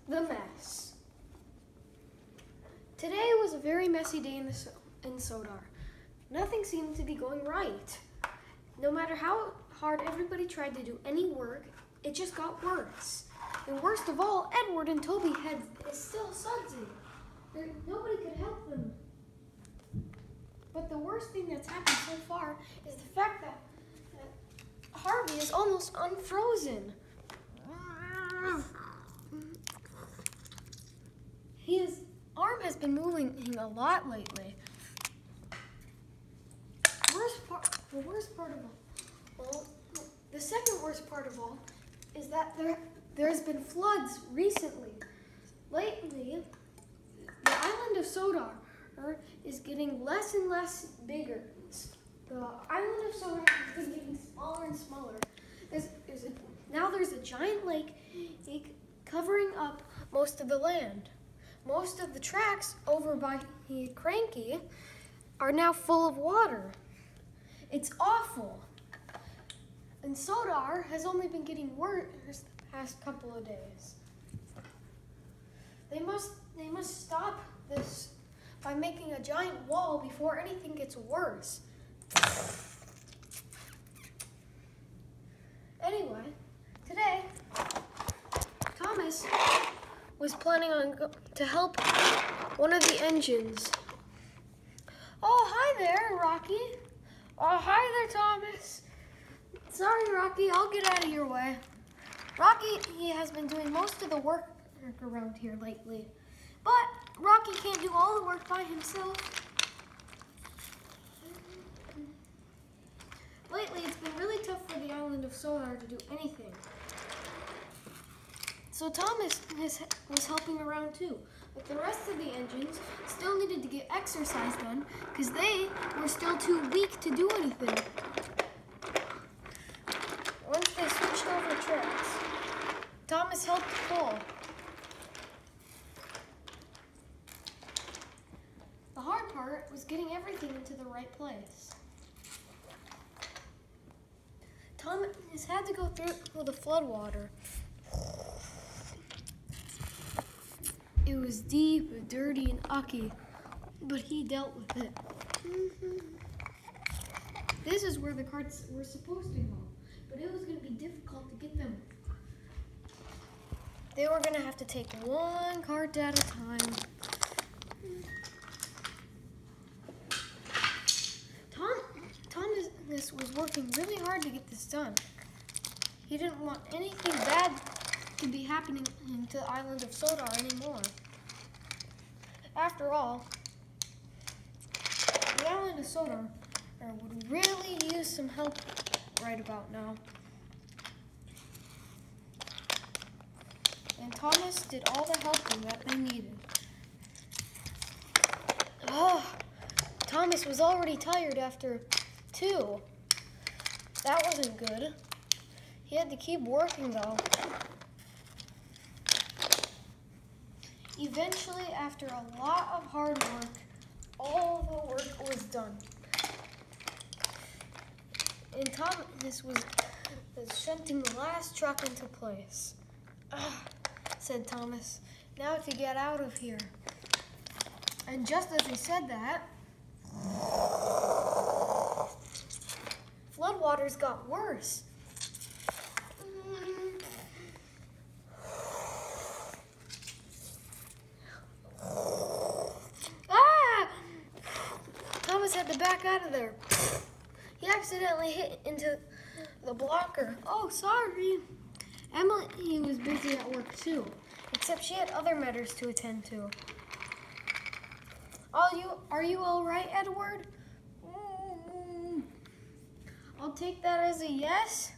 the mess. Today was a very messy day in Sodar. Nothing seemed to be going right. No matter how hard everybody tried to do any work, it just got worse. And worst of all, Edward and Toby head is still sudsy. Nobody could help them. But the worst thing that's happened so far is the fact that Harvey is almost unfrozen. His arm has been moving a lot lately. The second worst part of all is that there's been floods recently. Lately, the island of Sodar is getting less and less bigger. The island of Sodar has been getting smaller and smaller. Now there's a giant lake covering up most of the land. Most of the tracks over by Cranky are now full of water. It's awful. And Sodar has only been getting worse the past couple of days. They must stop this by making a giant wall before anything gets worse. Anyway, today, Thomas was planning to help one of the engines. Oh, hi there, Rocky. Oh, hi there, Thomas. Sorry, Rocky, I'll get out of your way. Rocky, he has been doing most of the work around here lately. But Rocky can't do all the work by himself. Lately, it's been really tough for the island of Sodar to do anything. So Thomas was helping around too. But the rest of the engines still needed to get exercise done because they were still too weak to do anything. Once they switched over tracks, Thomas helped pull. The hard part was getting everything into the right place. Thomas had to go through the flood water. It was deep, dirty, and ucky, but he dealt with it. This is where the carts were supposed to go, but it was going to be difficult to get them. They were going to have to take one cart at a time. Thomas was working really hard to get this done. He didn't want anything bad to be happening to the island of Sodar anymore. After all, the island of Sodar would really use some help right about now. And Thomas did all the helping that they needed. Oh, Thomas was already tired after 2. That wasn't good. He had to keep working though. Eventually, after a lot of hard work, all the work was done. And Thomas was shunting the last truck into place. Said Thomas, now to get out of here. And just as he said that, floodwaters got worse. Thomas had to back out of there. He accidentally hit into the blocker. Oh, sorry. Emily was busy at work too, except she had other matters to attend to. Are you all right, Edward? I'll take that as a yes.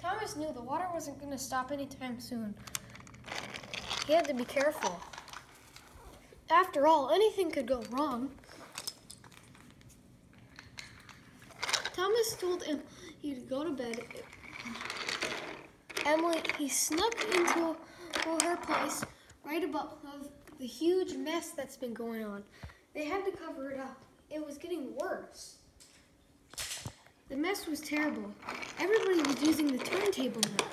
Thomas knew the water wasn't going to stop anytime soon. He had to be careful. After all, anything could go wrong. Thomas told him he'd go to bed. Emily, he snuck into her place right above the huge mess that's been going on. They had to cover it up. It was getting worse. The mess was terrible. Everybody was using the turntable now.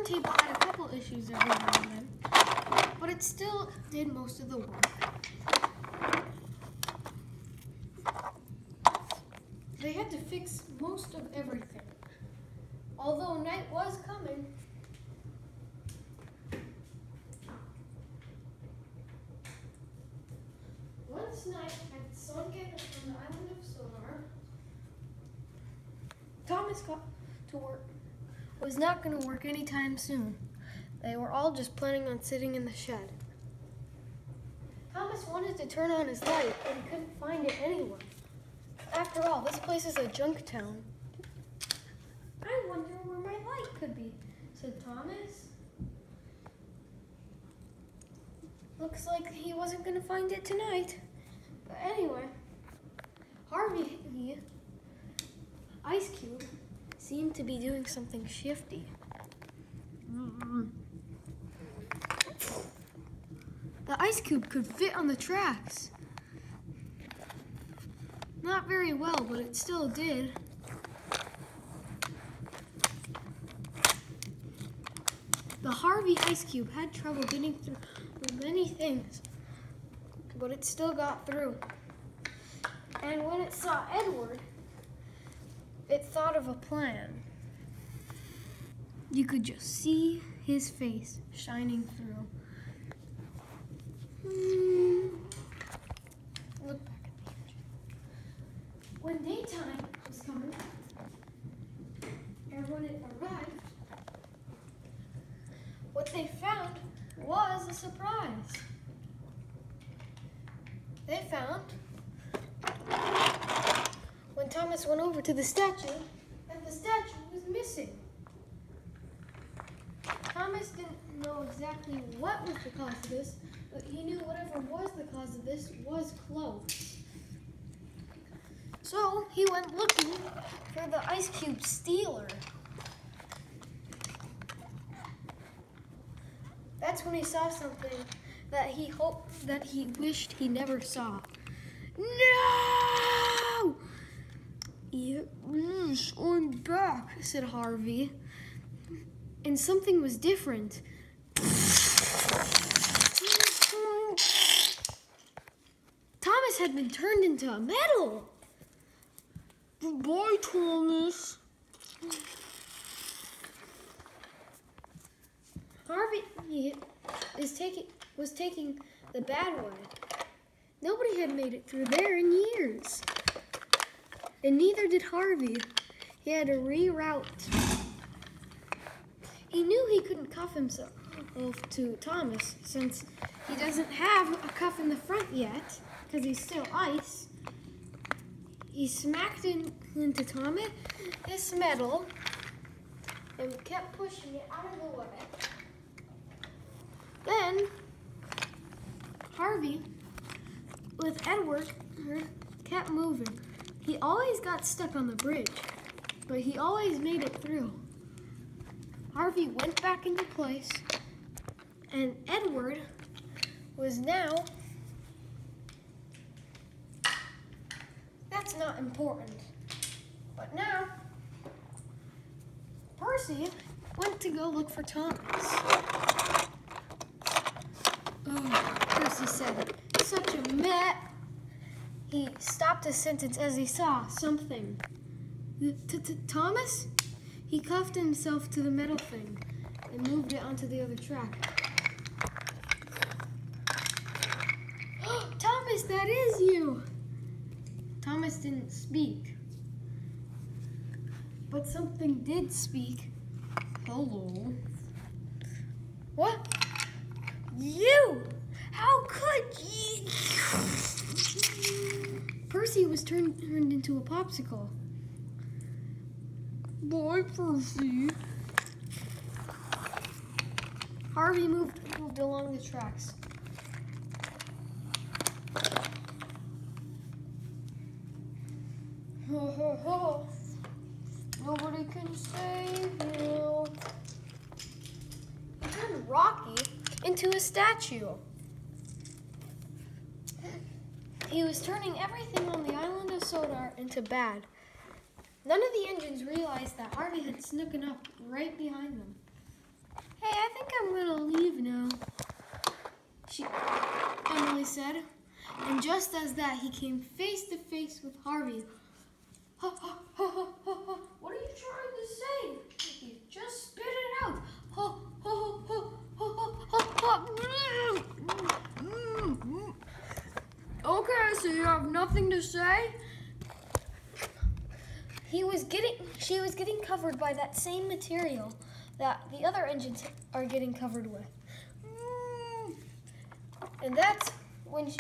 table had a couple issues every now and then, but it still did most of the work. They had to fix most of everything. Although night was coming, once night had sunk in on the island of Sodor, Thomas got to work. Was not going to work anytime soon. They were all just planning on sitting in the shed. Thomas wanted to turn on his light, but he couldn't find it anywhere. After all, this place is a junk town. I wonder where my light could be, said Thomas. Looks like he wasn't going to find it tonight. But anyway, Harvey, the Ice Cube, seemed to be doing something shifty. The ice cube could fit on the tracks. Not very well, but it still did. The Harvey ice cube had trouble getting through many things, but it still got through. And when it saw Edward, it thought of a plan. You could just see his face shining through. Look back at the engine. When daytime was coming, and when it arrived, what they found was a surprise. They found, when Thomas went over to the statue, that the statue was missing. Thomas didn't know exactly what was the cause of this, but he knew whatever was the cause of this was close. So he went looking for the ice cube stealer. That's when he saw something that he wished he never saw. No! Yes, I'm back, said Harvey. And something was different. Thomas had been turned into a metal. Goodbye, Thomas. Harvey was taking the bad way. Nobody had made it through there in years. And neither did Harvey. He had to reroute. He knew he couldn't cuff himself to Thomas since he doesn't have a cuff in the front yet because he's still ice. He smacked into Thomas this metal and kept pushing it out of the way. Then Harvey, with Edward, kept moving. He always got stuck on the bridge, but he always made it through. Harvey went back into place, and Edward was now... That's not important. But now, Percy went to go look for Thomas. Oh, Percy said, such a mess. He stopped his sentence as he saw something. Thomas? He cuffed himself to the metal thing and moved it onto the other track. Thomas, that is you! Thomas didn't speak, but something did speak. Hello. What? You! How could you? Percy was turned into a popsicle. Bye, Percy. Harvey moved along the tracks. Ho, ho, ho. Nobody can save you. He turned Rocky into a statue. He was turning everything on the island of Sodor into bad. None of the engines realized that Harvey had snuck up right behind them. Hey, I think I'm gonna leave now, Emily said. And just as that, he came face to face with Harvey. What are you trying to say? You just spit it out. Okay, so you have nothing to say? She was getting covered by that same material that the other engines are getting covered with. And that's when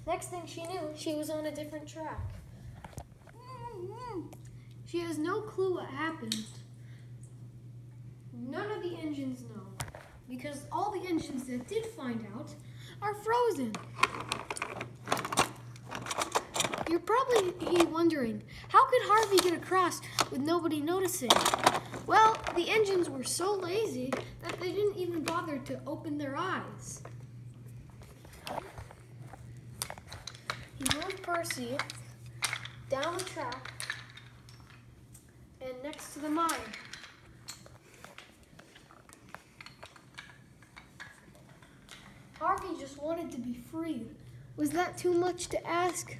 next thing she knew, she was on a different track. She has no clue what happened. None of the engines know, because all the engines that did find out are frozen. You're probably wondering, how could Harvey get across with nobody noticing? Well, the engines were so lazy that they didn't even bother to open their eyes. He moved Percy down the track and next to the mine. Harvey just wanted to be free. Was that too much to ask?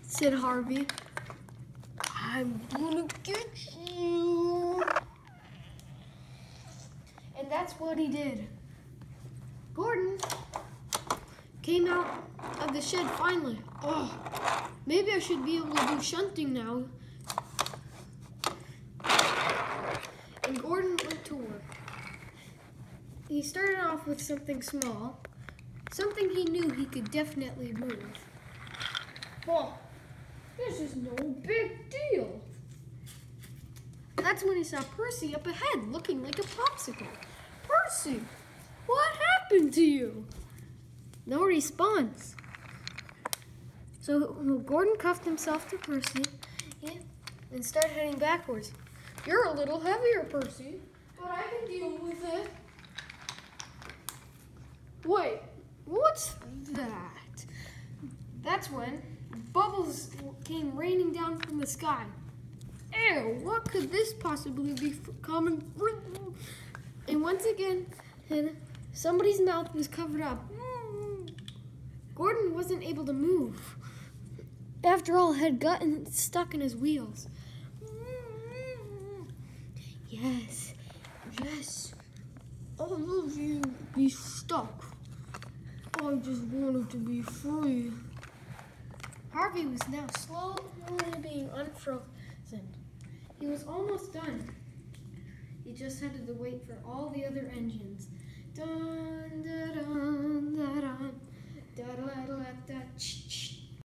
Said Harvey. I'm gonna get you. And that's what he did. Gordon came out of the shed finally. Oh, maybe I should be able to do shunting now. And Gordon went to work. He started off with something small, something he knew he could definitely move. Well, this is no big deal. That's when he saw Percy up ahead, looking like a popsicle. Percy, what happened to you? No response. So Gordon cuffed himself to Percy and started heading backwards. You're a little heavier, Percy, but I can deal with it. Wait, what's that? That's when bubbles came raining down from the sky. Ew, what could this possibly be coming? And once again, somebody's mouth was covered up. Gordon wasn't able to move. After all, had gotten stuck in his wheels. Yes, all of you be stuck. I just wanted to be free. Harvey was now slowly being unfrozen. He was almost done. He just had to wait for all the other engines. Dun, dun.